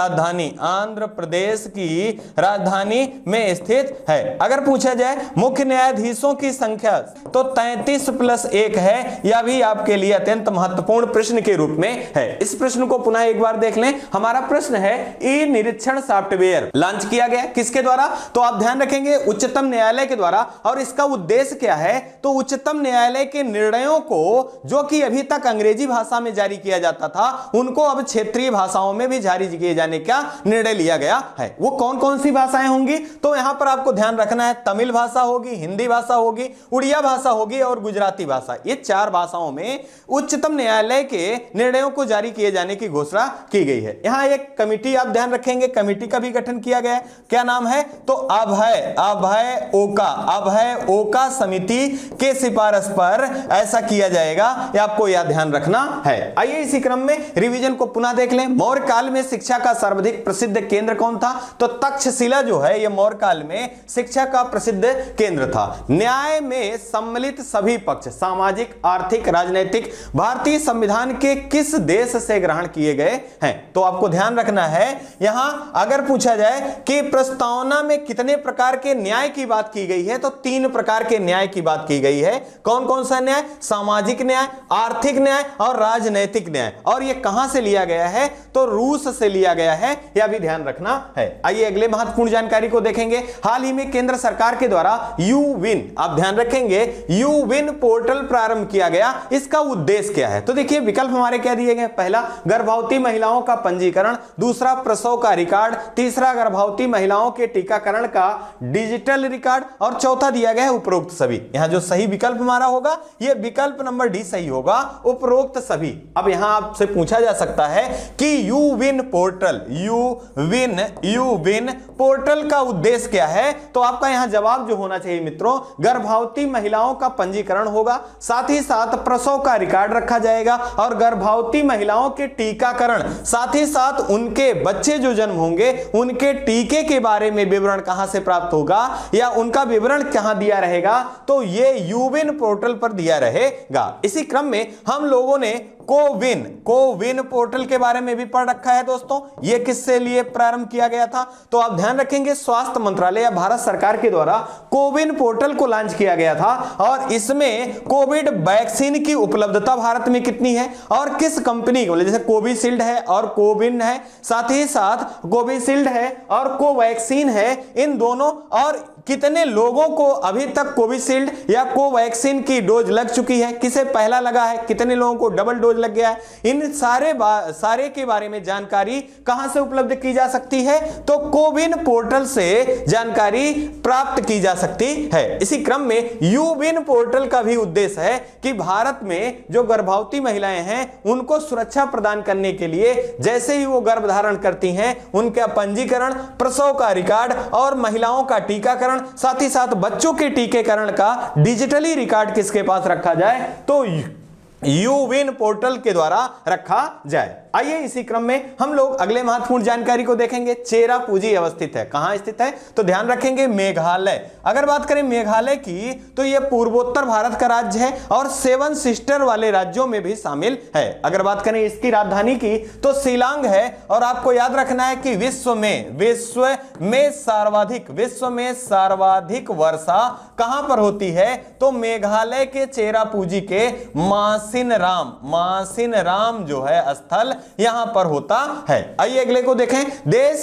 राजधानी में स्थित है। अगर पूछा जाए मुख्य न्यायाधीशों की संख्या, तो 33 + 1 है। यह भी आपके लिए अत्यंत महत्वपूर्ण प्रश्न के रूप में है। इस प्रश्न को पुनः एक बार देख लें। हमारा प्रश्न है ई निरीक्षण सॉफ्टवेयर लॉन्च किया गया किसके द्वारा, तो आप ध्यान रखेंगे उच्चतम न्यायालय के द्वारा। और इसका उद्देश्य क्या है, तो उच्चतम न्यायालय के निर्णयों को जो कि अभी तक अंग्रेजी भाषा में जारी किया जाता था, उनको अब क्षेत्रीय भाषाओं में भी जारी किए जाने का निर्णय लिया गया है। वो कौन कौन सी भाषाएं होंगी, तो यहां पर आपको ध्यान रखना है तमिल भाषा होगी, हिंदी भाषा होगी, उड़िया भाषा होगी और गुजराती भाषा। ये 4 भाषाओं में उच्चतम न्यायालय के निर्णयों को जारी किए जाने की घोषणा की गई है। यहां एक कमिटी आप ध्यान रखेंगे, कमिटी का भी गठन किया गया है। क्या नाम है, तो अभय ओका समिति के सिफारिश पर ऐसा किया जाएगा, ये आपको यह ध्यान रखना है। आइए इसी क्रम में रिवीजन को पुनः देख लें। मौर्य काल में शिक्षा का सर्वाधिक प्रसिद्ध केंद्र कौन था, तो तक्षशिला जो है यह मौर्य काल में शिक्षा का प्रसिद्ध केंद्र था। न्याय में सम्मिलित सभी पक्ष सामाजिक, आर्थिक, राजनीतिक भारतीय संविधान के किस देश से ग्रहण किए गए हैं, तो आपको ध्यान रखना है। यहां अगर पूछा जाए कि प्रस्तावना में कितने प्रकार के न्याय की बात की गई है, तो 3 प्रकार के न्याय की बात की गई है। कौन कौन सा न्याय, सामाजिक न्याय, आर्थिक न्याय और राजनैतिक न्याय। और यह कहां से लिया गया है, तो रूस से लिया गया है, यह भी ध्यान रखना है। आइए अगले महत्वपूर्ण जानकारी को देखेंगे। हाल ही में केंद्र सरकार के द्वारा यूविन, आप ध्यान रखेंगे यूविन पोर्टल प्रारंभ किया गया। इसका उद्देश्य क्या है, तो देखिए विकल्प हमारे क्या दिए गए। पहला गर्भवती महिलाओं का पंजीकरण, दूसरा प्रसव का रिकॉर्ड, तीसरा गर्भवती महिलाओं के टीकाकरण का डिजिटल रिकॉर्ड और चौथा दिया गया है उपरोक्त सभी। यहां जो सही विकल्प हमारा होगा यह विकल्प नंबर डी सही होगा, उपरोक्त सभी। अब यहां आपसे पूछा जा सकता है कि यूविन पोर्टल का उद्देश्य क्या है, तो आपका यहां जवाब जो होना चाहिए मित्रों, गर्भवती महिलाओं का पंजीकरण होगा, साथ ही साथ प्रसव का रिकॉर्ड रखा जाएगा और गर्भवती महिलाओं के टीकाकरण, साथ ही साथ उनके बच्चे जो जन्म होंगे उनके टीके के बारे में विवरण कहां से प्राप्त होगा या उनका विवरण कहां दिया रहेगा, तो ये यूविन पोर्टल पर दिया रहेगा। इसी क्रम में हम लोगों ने कोविन पोर्टल के बारे में भी पढ़ रखा है दोस्तों। यह किससे लिए प्रारंभ किया गया था? तो आप ध्यान रखेंगे स्वास्थ्य मंत्रालय या भारत सरकार के द्वारा कोविन पोर्टल को लॉन्च किया गया था और इसमें कोविड वैक्सीन की उपलब्धता भारत में कितनी है और किस कंपनी को, जैसे कोविशील्ड है और कोविन है, साथ ही साथ कोविशील्ड है और कोवैक्सीन है, इन दोनों, और कितने लोगों को अभी तक कोविशील्ड या कोवैक्सीन की डोज लग चुकी है, किसे पहला लगा है, कितने लोगों को डबल डोज लग गया है, इन सारे के बारे में जानकारी कहां से उपलब्ध की जा सकती है? तो कोविन पोर्टल से जानकारी प्राप्त की जा सकती है। इसी क्रम में यूविन पोर्टल का भी उद्देश्य है कि भारत में जो गर्भवती महिलाएं हैं उनको सुरक्षा प्रदान करने के लिए जैसे ही वो गर्भ धारण करती हैं उनका पंजीकरण, प्रसव का रिकॉर्ड और महिलाओं का टीकाकरण, साथ ही साथ बच्चों के टीकाकरण का डिजिटली रिकॉर्ड किसके पास रखा जाए? तो यूविन पोर्टल के द्वारा रखा जाए। आइए इसी क्रम में हम लोग अगले महत्वपूर्ण जानकारी को देखेंगे। चेरापूंजी अवस्थित है, कहां स्थित है? तो ध्यान रखेंगे मेघालय। अगर बात करें मेघालय की तो यह पूर्वोत्तर भारत का राज्य है और 7 सिस्टर वाले राज्यों में भी शामिल है। अगर बात करें इसकी राजधानी की तो शिलांग है और आपको याद रखना है कि विश्व में सर्वाधिक वर्षा कहां पर होती है? तो मेघालय के चेरापूंजी के मासिन राम जो है स्थल यहां पर होता है। आइए अगले को देखें। देश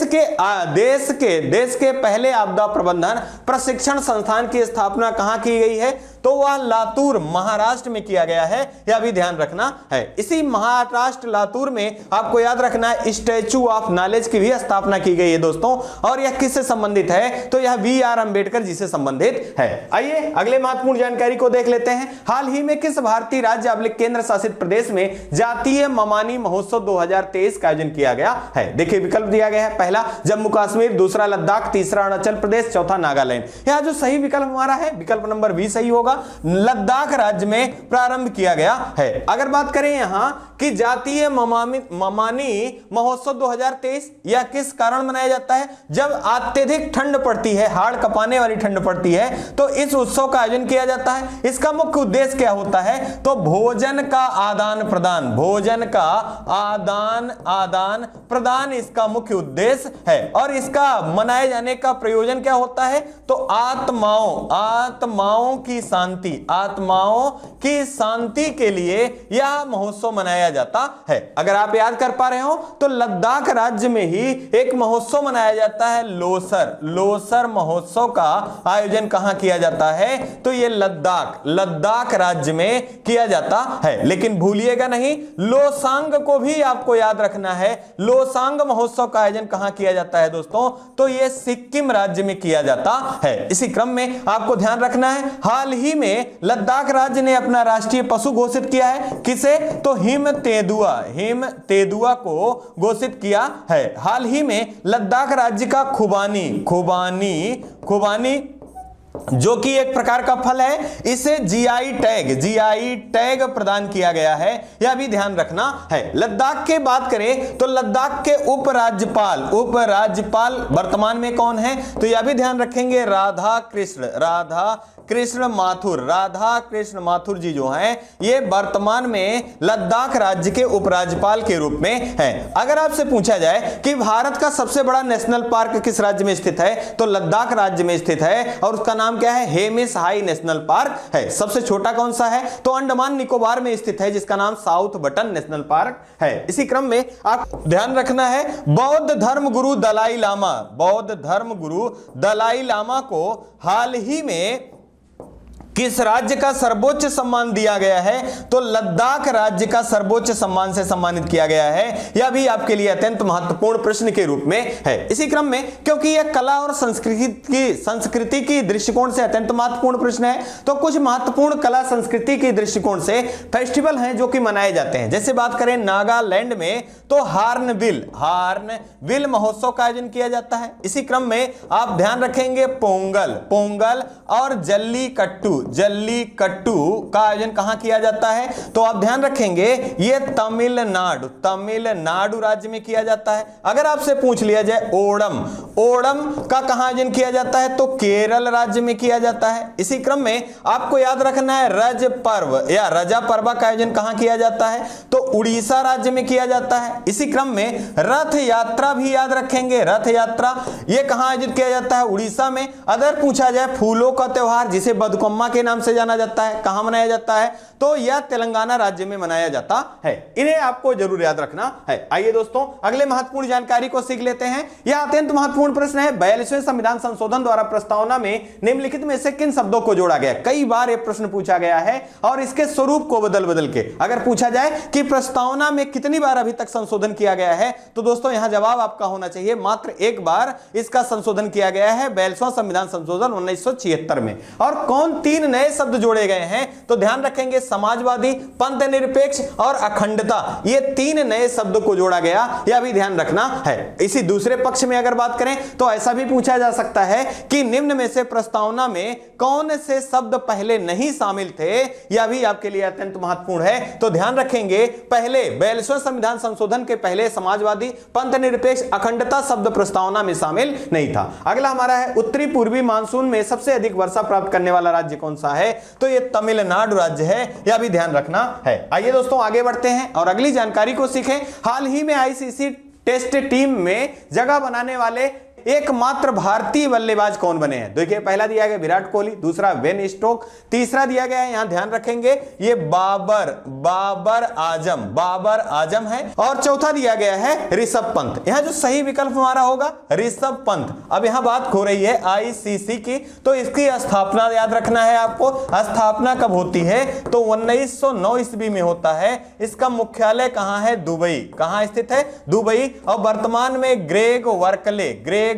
के पहले आपदा प्रबंधन प्रशिक्षण संस्थान की स्थापना कहां की गई है? तो वह लातूर महाराष्ट्र में किया गया है, यह भी ध्यान रखना है। इसी महाराष्ट्र लातूर में आपको याद रखना है स्टैचू ऑफ नॉलेज की भी स्थापना की गई है दोस्तों, और यह किससे संबंधित है? तो यह BR अंबेडकर जी से संबंधित है। आइए अगले महत्वपूर्ण जानकारी को देख लेते हैं। हाल ही में किस भारतीय राज्य केंद्र शासित प्रदेश में जातीय ममानी महोत्सव 2023 का आयोजन किया गया है? देखिए विकल्प दिया गया है, पहला जम्मू कश्मीर, दूसरा लद्दाख, तीसरा अरुणाचल प्रदेश, चौथा नागालैंड। यह जो सही विकल्प हमारा है विकल्प नंबर बी सही होगा, लद्दाख राज्य में प्रारंभ किया गया है। अगर बात करें यहां कि जातीय ममानी महोत्सव 2023 यह किस कारण मनाया जाता है? जब अत्यधिक ठंड पड़ती है, हाड़ कपाने वाली ठंड पड़ती है, तो इस उत्सव का आयोजन किया जाता है। इसका मुख्य उद्देश्य क्या होता है? तो भोजन का आदान प्रदान इसका मुख्य उद्देश्य है। और इसका मनाए जाने का प्रयोजन क्या होता है? तो आत्माओं की शांति के लिए यह महोत्सव मनाया जाता है। अगर आप याद कर पा रहे हो तो लद्दाख राज्य में ही एक महोत्सव मनाया जाता है, लोसर महोत्सव का आयोजन कहां किया जाता है? तो यह लद्दाख राज्य में किया जाता है। लेकिन भूलिएगा नहीं, लोसांग को भी आपको याद रखना है। लोसांग महोत्सव का आयोजन कहां किया जाता है दोस्तों? तो यह सिक्किम राज्य में किया जाता है। इसी क्रम में आपको ध्यान रखना है, हाल ही में लद्दाख राज्य ने अपना राष्ट्रीय पशु घोषित किया है। किसे? तो हिम तेंदुआ को घोषित किया है। हाल ही में लद्दाख राज्य का खुबानी जो कि एक प्रकार का फल है, इसे जीआई टैग प्रदान किया गया है, यह भी ध्यान रखना है। लद्दाख की बात करें तो लद्दाख के उपराज्यपाल वर्तमान में कौन है? तो यह भी ध्यान रखेंगे, राधा कृष्ण माथुर जी जो हैं ये वर्तमान में लद्दाख राज्य के उपराज्यपाल के रूप में हैं। अगर आपसे पूछा जाए कि भारत का सबसे बड़ा नेशनल पार्क किस राज्य में स्थित है? तो लद्दाख राज्य में स्थित है और उसका नाम क्या है? हेमिस हाई नेशनल पार्क है। सबसे छोटा कौन सा है? तो अंडमान निकोबार में स्थित है जिसका नाम साउथ बटन नेशनल पार्क है। इसी क्रम में आप ध्यान रखना है, बौद्ध धर्म गुरु दलाई लामा को हाल ही में किस राज्य का सर्वोच्च सम्मान दिया गया है? तो लद्दाख राज्य का सर्वोच्च सम्मान से सम्मानित किया गया है। यह भी आपके लिए अत्यंत महत्वपूर्ण प्रश्न के रूप में है। इसी क्रम में क्योंकि यह कला और संस्कृति की दृष्टिकोण से अत्यंत महत्वपूर्ण प्रश्न है, तो कुछ महत्वपूर्ण कला संस्कृति की दृष्टिकोण से फेस्टिवल हैं जो कि मनाए जाते हैं। जैसे बात करें नागालैंड में तो हार्नबिल महोत्सव का आयोजन किया जाता है। इसी क्रम में आप ध्यान रखेंगे पोंगल और जल्लीकट्टू का आयोजन कहां किया जाता है? तो आप ध्यान रखेंगे ये तमिलनाडु राज्य में किया जाता है। अगर आपसे पूछ लिया जाए ओणम का कहां आयोजन किया जाता है? तो केरल राज्य में किया जाता है। इसी क्रम में आपको याद रखना है रज पर्व या रजा पर्व का आयोजन कहां किया जाता है? तो उड़ीसा राज्य में किया जाता है। इसी क्रम में रथ यात्रा भी याद रखेंगे, रथ यात्रा ये कहां आयोजित किया जाता है? उड़ीसा में। अगर पूछा जाए फूलों का त्योहार जिसे बदुकम्मा के नाम से जाना जाता है, कहां मनाया जाता है? तो यह तेलंगाना राज्य में मनाया जाता है। इन्हें आपको जरूर याद रखना है। आइए दोस्तों अगले महत्वपूर्ण जानकारी को सीख लेते हैं। यह अत्यंत महत्वपूर्ण प्रश्न है। 42वें संविधान संशोधन द्वारा प्रस्तावना में निम्नलिखित में से किन शब्दों को जोड़ा गया? कई बार यह प्रश्न पूछा गया है और इसके स्वरूप को बदल के अगर पूछा जाए कि प्रस्तावना में कितनी बार अभी तक संशोधन किया गया है, तो दोस्तों यहां जवाब आपका होना चाहिए मात्र एक बार इसका संशोधन किया गया है, 42वां संविधान संशोधन 1976 में। और कौन तीन नए शब्द जोड़े गए हैं? तो ध्यान रखेंगे समाजवादी, पंथ निरपेक्ष और अखंडता, ये तीन नए शब्द को जोड़ा गया, यह भी ध्यान रखना है। इसी दूसरे पक्ष में अगर बात करें तो ऐसा भी पूछा जा सकता है कि निम्न में से प्रस्तावना में कौन से शब्द पहले नहीं शामिल थे? यह भी आपके लिए अत्यंत महत्वपूर्ण है। तो ध्यान रखेंगे पहले 42वें संविधान संशोधन के पहले समाजवादी, पंथ निरपेक्ष, अखंडता शब्द प्रस्तावना में शामिल नहीं था। अगला हमारा है उत्तरी पूर्वी मानसून में सबसे अधिक वर्षा प्राप्त करने वाला राज्य कौन सा है? तो यह तमिलनाडु राज्य है, यह भी ध्यान रखना है। आइए दोस्तों आगे बढ़ते हैं और अगली जानकारी को सीखें। हाल ही में आईसीसी टेस्ट टीम में जगह बनाने वाले एकमात्र भारतीय बल्लेबाज कौन बने हैं? देखिए पहला दिया गया विराट कोहली, दूसरा बेन स्टोक, तीसरा दिया गया है, यहां ध्यान रखेंगे ये बाबर आजम है, और चौथा दिया गया है ऋषभ पंत। यहां जो सही विकल्प हमारा होगा ऋषभ पंत। अब यहां बात हो रही है आईसीसी की, तो इसकी स्थापना याद रखना है आपको। स्थापना कब होती है? तो 1909 ईस्वी में होता है। इसका मुख्यालय कहां है? दुबई। कहां स्थित है? दुबई। और वर्तमान में ग्रेग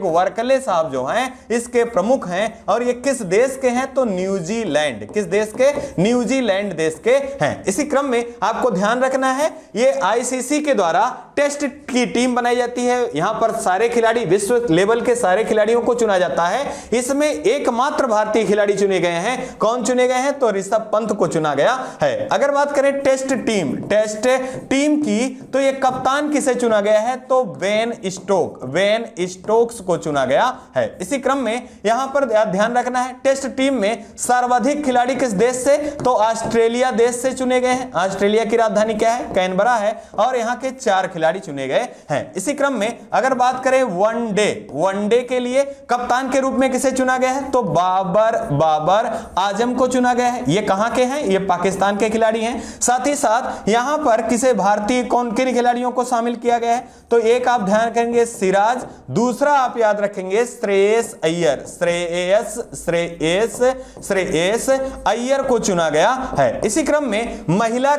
वर्कले साहब जो हैं इसके प्रमुख हैं, और ये किस देश के हैं? तो न्यूजीलैंड। किस देश के? न्यूजीलैंड देश के हैं। इसी क्रम में आपको ध्यान रखना है ये आईसीसी के द्वारा टेस्ट की टीम बनाई जाती है। यहां पर सारे खिलाड़ी, विश्व लेवल के सारे खिलाड़ियों को चुना जाता है। इसमें एकमात्र भारतीय खिलाड़ी चुने गए हैं। कौन चुने गए हैं? तो ऋषभ पंत को चुना गया है। अगर बात करें टेस्ट टीम की, तो ये कप्तान किसे चुना गया है? तो बेन स्टोक्स को चुना गया है। इसी क्रम में यहां पर ध्यान रखना है टेस्ट टीम में सर्वाधिक खिलाड़ी किस देश से? तो ऑस्ट्रेलिया देश से चुने गए हैं। ऑस्ट्रेलिया की राजधानी क्या है? कैनबरा है, और यहां के 4 खिलाड़ी चुने गए हैं। इसी क्रम में अगर बात करें वनडे के लिए कप्तान के रूप में किसे चुना गया है? तो बाबर आजम को चुना गया है। ये कहां के हैं? ये पाकिस्तान के खिलाड़ी हैं। साथ ही साथ यहां पर किसे भारतीय किन खिलाड़ियों को शामिल किया गया है? तो एक आप ध्यान करेंगे सिराज, दूसरा आप याद रखेंगे श्रेयस अय्यर को चुना गया है। इसी क्रम में महिला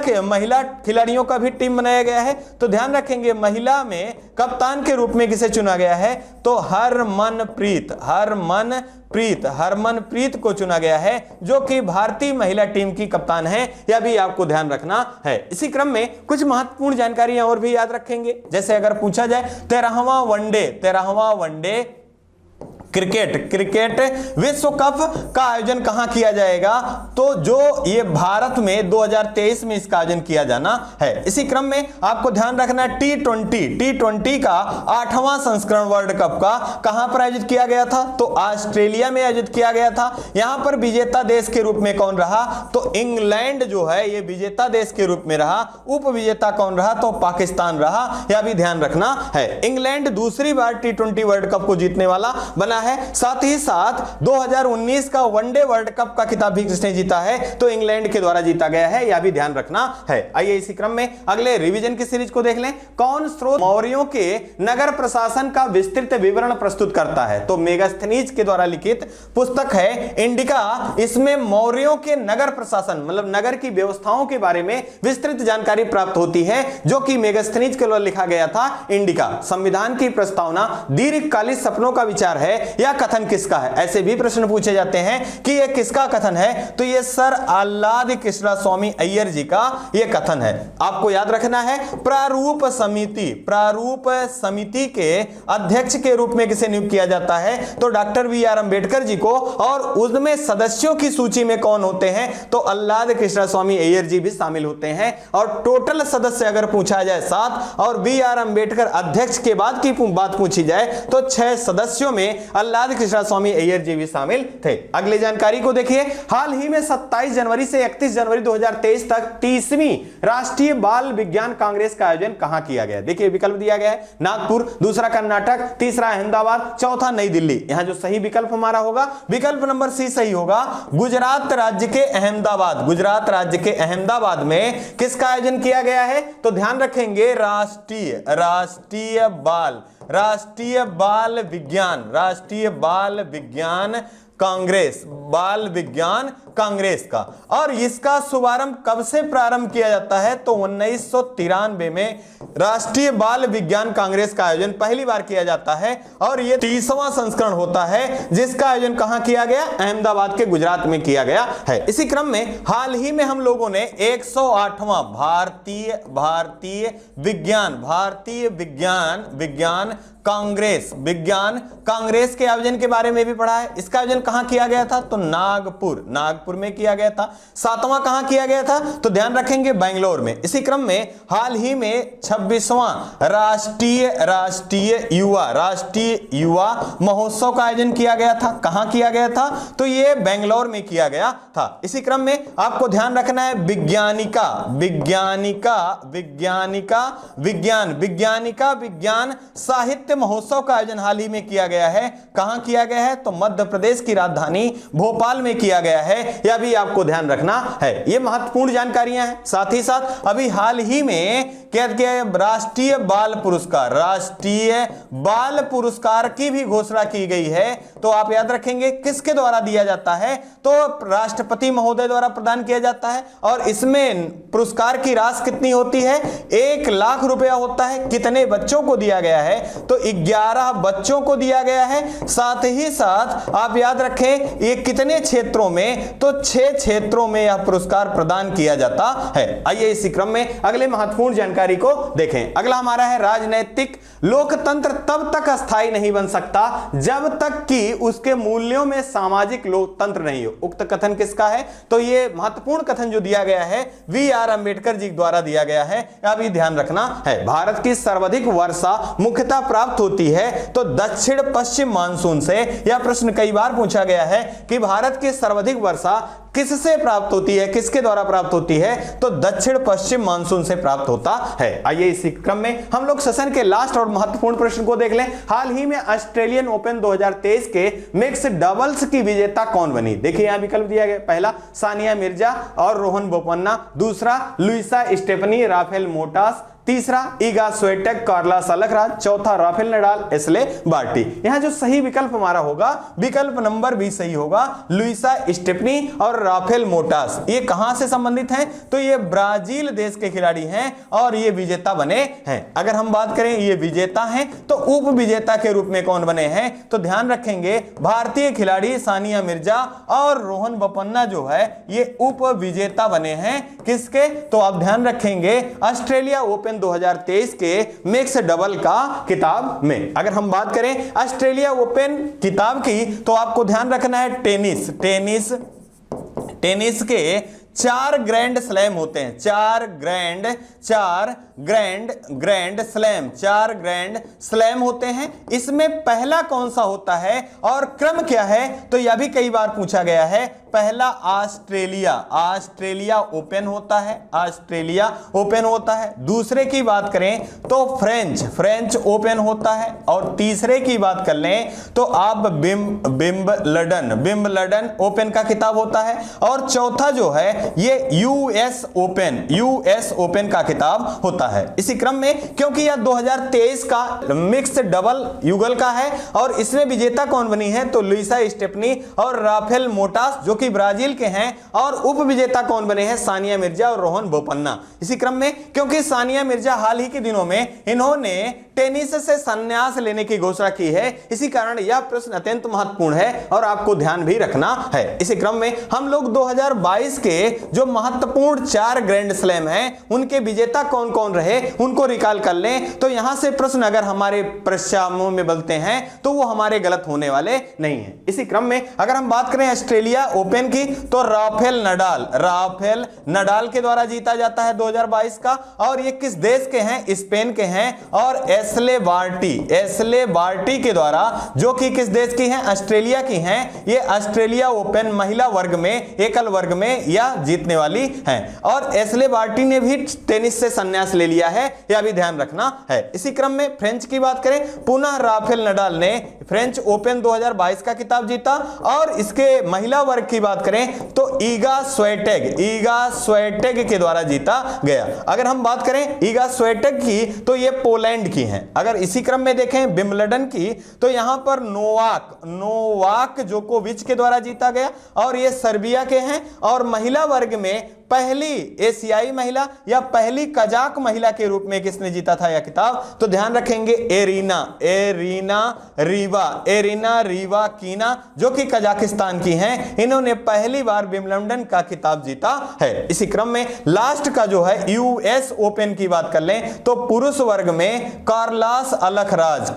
खिलाड़ियों का भी टीम बनाया गया है। तो ध्यान रखेंगे महिला में कप्तान के रूप में किसे चुना गया है? तो हरमनप्रीत को चुना गया है, जो कि भारतीय महिला टीम की कप्तान है। यह भी आपको ध्यान रखना है। इसी क्रम में कुछ महत्वपूर्ण जानकारियां और भी याद रखेंगे। जैसे अगर पूछा जाए 13वां वनडे क्रिकेट विश्व कप का आयोजन कहां किया जाएगा? तो जो ये भारत में 2023 में इसका आयोजन किया जाना है। इसी क्रम में आपको ध्यान रखना टी20 का 8वां संस्करण वर्ल्ड कप का कहां पर आयोजित किया गया था? तो ऑस्ट्रेलिया में आयोजित किया गया था। यहां पर विजेता देश के रूप में कौन रहा? तो इंग्लैंड जो है ये विजेता देश के रूप में रहा। उप विजेता कौन रहा? तो पाकिस्तान रहा। यह भी ध्यान रखना है। इंग्लैंड दूसरी बार टी20 वर्ल्ड कप को जीतने वाला बना है। साथ ही साथ 2019 का वनडे वर्ल्ड कप का खिताब भी किसने जीता है? तो इंग्लैंड के द्वारा जीता गया है। यह भी ध्यान रखना है। आइए इसी क्रम में अगले रिवीजन की सीरीज को देख लें। कौन स्रोत मौर्यों के नगर प्रशासन का विस्तृत विवरण प्रस्तुत करता है? तो मेगास्थनीज के द्वारा लिखित पुस्तक है इंडिका। इसमें मौर्यों के नगर प्रशासन मतलब नगर की व्यवस्थाओं के बारे में विस्तृत जानकारी प्राप्त होती है, जो कि मेगास्थनीज के द्वारा लिखा गया था इंडिका। संविधान की प्रस्तावना दीर्घकालिक सपनों का विचार है। या कथन किसका है? ऐसे भी प्रश्न पूछे जाते हैं कि यह किसका कथन है, तो यह सर आह्लाद कृष्णस्वामी अय्यर जी का यह कथन है। आपको याद रखना है, प्रारूप समिति के अध्यक्ष के रूप में किसे नियुक्त किया जाता है, तो doctor B are Ambedkar ji को। और उसमें सदस्यों की सूची में कौन होते हैं, तो आह्लाद कृष्णस्वामी अय्यर जी भी शामिल होते हैं। और टोटल सदस्य अगर पूछा जाए 7 और बी आर अंबेडकर अध्यक्ष के बाद की बात पूछी जाए तो 6 सदस्यों में आह्लाद कृष्णस्वामी अय्यर जी भी शामिल थे। अगली जानकारी को देखिए, हाल ही में 27 जनवरी से 31 जनवरी 2023 तक 30वीं राष्ट्रीय बाल विज्ञान कांग्रेस का आयोजन कहां किया गया? देखिए विकल्प दिया गया है, नागपुर, दूसरा कर्नाटक, तीसरा अहमदाबाद, चौथा नई दिल्ली। यहां जो सही विकल्प हमारा होगा, विकल्प नंबर सी सही होगा, गुजरात राज्य के अहमदाबाद। गुजरात राज्य के अहमदाबाद में किसका आयोजन किया गया है, तो ध्यान रखेंगे राष्ट्रीय बाल विज्ञान कांग्रेस का। और इसका शुभारंभ कब से प्रारंभ किया जाता है, तो 1993 में राष्ट्रीय बाल विज्ञान कांग्रेस का आयोजन पहली बार किया जाता है। और यह 30वां संस्करण होता है जिसका आयोजन कहां किया गया, अहमदाबाद के गुजरात में किया गया है। इसी क्रम में हाल ही में हम लोगों ने 108वां भारतीय विज्ञान कांग्रेस के आयोजन के बारे में भी पढ़ा है। इसका आयोजन कहां किया गया था, तो नागपुर में किया गया था। 7वां कहां किया गया था, तो ध्यान रखेंगे बेंगलोर में। इसी क्रम में हाल ही में 26वां राष्ट्रीय युवा महोत्सव का आयोजन किया गया था। कहां किया गया था, तो यह बेंगलोर में किया गया था। इसी क्रम में आपको ध्यान रखना है, विज्ञान साहित्य महोत्सव का आयोजन हाल ही में किया गया है। कहां किया गया है, तो मध्य प्रदेश की राजधानी भोपाल में किया गया है। यह भी आपको ध्यान रखना है, ये महत्वपूर्ण जानकारियां हैं। साथ ही साथ अभी हाल ही में क्या राष्ट्रीय बाल पुरस्कार की भी घोषणा की गई है। तो आप याद रखेंगे किसके द्वारा दिया जाता है, तो राष्ट्रपति महोदय द्वारा प्रदान किया जाता है। और इसमें पुरस्कार की राशि कितनी होती है, 1 लाख रुपया होता है। कितने बच्चों को दिया गया है, तो 11 बच्चों को दिया गया है। साथ ही साथ आप याद रखें ये कितने क्षेत्रों में, तो 6 क्षेत्रों में यह पुरस्कार प्रदान किया जाता है। आइए इसी क्रम में अगले महत्वपूर्ण जानकारी को देखें। अगला हमारा है, राजनीतिक लोकतंत्र तब तक अस्थायी नहीं बन सकता जब तक कि उसके मूल्यों में सामाजिक लोकतंत्र नहीं हो। उक्त कथन किसका है, तो यह महत्वपूर्ण कथन जो दिया गया है वी आर अंबेडकर जी द्वारा दिया गया है। यह भी ध्यान रखना है। भारत की सर्वाधिक वर्षा मुख्यतः प्राप्त होती है तो दक्षिण पश्चिम मानसून से। यह प्रश्न कई बार पूछा गया है कि भारत की सर्वाधिक वर्षा किससे प्राप्त होती है, किसके द्वारा प्राप्त होती है, तो दक्षिण पश्चिम मानसून से प्राप्त होता है। आइए इसी क्रम में हम लोग सेशन के लास्ट और महत्वपूर्ण प्रश्न को देख लें। हाल ही में ऑस्ट्रेलियन ओपन 2023 के मिक्स डबल्स की विजेता कौन बनी? देखिए यहां विकल्प दिया गया, पहला सानिया मिर्जा और रोहन बोपन्ना, दूसरा लुइसा स्टेफनी राफेल मोटास, तीसरा ईगा स्वेटेक कार्ला सालकराज, चौथा राफेल नडाल एस्ले बार्टी। यहां जो सही विकल्प हमारा होगा, विकल्प नंबर बी सही होगा, लुइसा स्टेफनी और राफेल मोटास। ये कहां से संबंधित हैं, तो ये ब्राजील देश के खिलाड़ी हैं और ये विजेता बने हैं। अगर हम बात करें ये विजेता हैं तो उप विजेता के रूप में कौन बने हैं, तो ध्यान रखेंगे भारतीय खिलाड़ी सानिया मिर्जा और रोहन बोपन्ना जो है ये उप विजेता बने हैं। किसके, तो आप ध्यान रखेंगे ऑस्ट्रेलिया ओपन 2023 के मिक्स डबल का किताब में। अगर हम बात करें ऑस्ट्रेलिया ओपन किताब की, तो आपको ध्यान रखना है टेनिस के 4 ग्रैंड स्लैम होते हैं। 4 ग्रैंड स्लैम होते हैं। इसमें पहला कौन सा होता है और क्रम क्या है, तो यह भी कई बार पूछा गया है। पहला ऑस्ट्रेलिया ओपन होता है। दूसरे की बात करें तो फ्रेंच ओपन होता है। और तीसरे की बात कर लें तो आप विंबलडन ओपन का खिताब होता है। और चौथा जो है ये यूएस ओपन का खिताब होता है। इसी क्रम में क्योंकि यह 2023 का मिक्स डबल युगल का है और इसमें विजेता कौन बनी है, तो लुइसा स्टेफनी और राफेल मोटास जो कि ब्राजील के हैं, और उप विजेता कौन बने हैं? सानिया मिर्जा और रोहन बोपन्ना। इसी क्रम में क्योंकि सानिया मिर्जा हाल ही के दिनों में इन्होंने टेनिस से संन्यास लेने की घोषणा की है, इसी कारण यह प्रश्न अत्यंत महत्वपूर्ण है और आपको ध्यान भी रखना है। इसी क्रम में हम लोग 2022 के जो महत्वपूर्ण 4 ग्रैंड स्लैम हैं उनके विजेता कौन कौन रहे उनको रिकॉल कर लें, तो यहां से प्रश्न अगर हमारे परीक्षाओं में बनते हैं तो वो हमारे गलत होने वाले नहीं है। इसी क्रम में अगर हम बात करें ऑस्ट्रेलिया ओपन की, तो राफेल नडाल के द्वारा जीता जाता है 2022 का, और ये किस देश के हैं? स्पेन के हैं, और एस्ले बार्टी के द्वारा, जो कि किस देश की हैं? ऑस्ट्रेलिया की हैं। ये ऑस्ट्रेलिया ओपन महिला वर्ग में, एकल वर्ग में यह जीतने वाली हैं, और एस्ले बार्टी ने भी टेनिस से संन्यास ले लिया है, यह भी ध्यान रखना है। इसी क्रम में फ्रेंच की बात करें, पुनः राफेल नडाल ने फ्रेंच ओपन 2022 का खिताब जीता, और इसके महिला वर्ग की बात करें तो ईगा स्वेटेग के द्वारा जीता गया। अगर हम बात करें ईगा स्वेटेग की, तो ये पोलैंड की हैं। अगर इसी क्रम में देखें विंबलडन की, तो यहां पर नोवाक जोकोविच के द्वारा जीता गया, और ये सर्बिया के हैं। और महिला वर्ग में पहली एशियाई महिला या पहली कजाक महिला के रूप में किसने जीता था यह खिताब? तो ध्यान रखेंगे एरिना रीवा कीना, जो कि कजाकिस्तान की हैं। इन्होंने पहली बार विंबलडन का खिताब जीता है। इसी क्रम में लास्ट का जो है यूएस ओपन की बात कर लें, तो पुरुष वर्ग में कार्लास अलखराज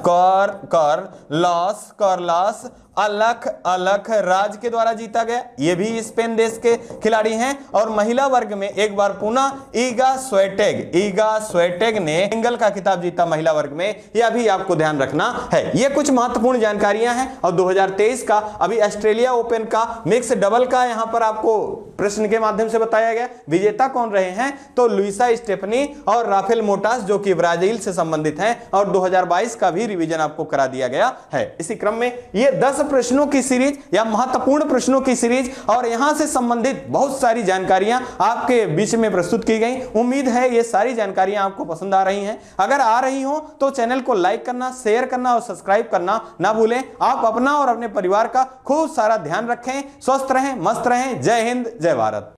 के द्वारा जीता गया, ये भी स्पेन देश के खिलाड़ी हैं। और महिला वर्ग में एक बार पुनः ईगा स्वेटेग ने सिंगल का खिताब जीता महिला वर्ग में, यह भी आपको ध्यान रखना है। ये कुछ महत्वपूर्ण जानकारियां हैं। और 2023 का अभी ऑस्ट्रेलिया ओपन का मिक्स डबल का यहां पर आपको प्रश्न के माध्यम से बताया गया। विजेता कौन रहे हैं? तो लुइसा स्टेफनी और राफेल मोटास, जो कि ब्राजील से संबंधित हैं, और 2022 का भी रिवीजन आपको करा दिया गया है। इसी क्रम में ये 10 प्रश्नों की सीरीज या महत्वपूर्ण प्रश्नों की सीरीज और यहां से संबंधित बहुत सारी जानकारियां आपके बीच में प्रस्तुत की गई। उम्मीद है ये सारी जानकारियां आपको पसंद आ रही हैं। अगर आ रही हो तो चैनल को लाइक करना, शेयर करना और सब्सक्राइब करना ना भूलें। आप अपना और अपने परिवार का खूब सारा ध्यान रखें, स्वस्थ रहें, मस्त रहें। जय हिंद, जय भारत।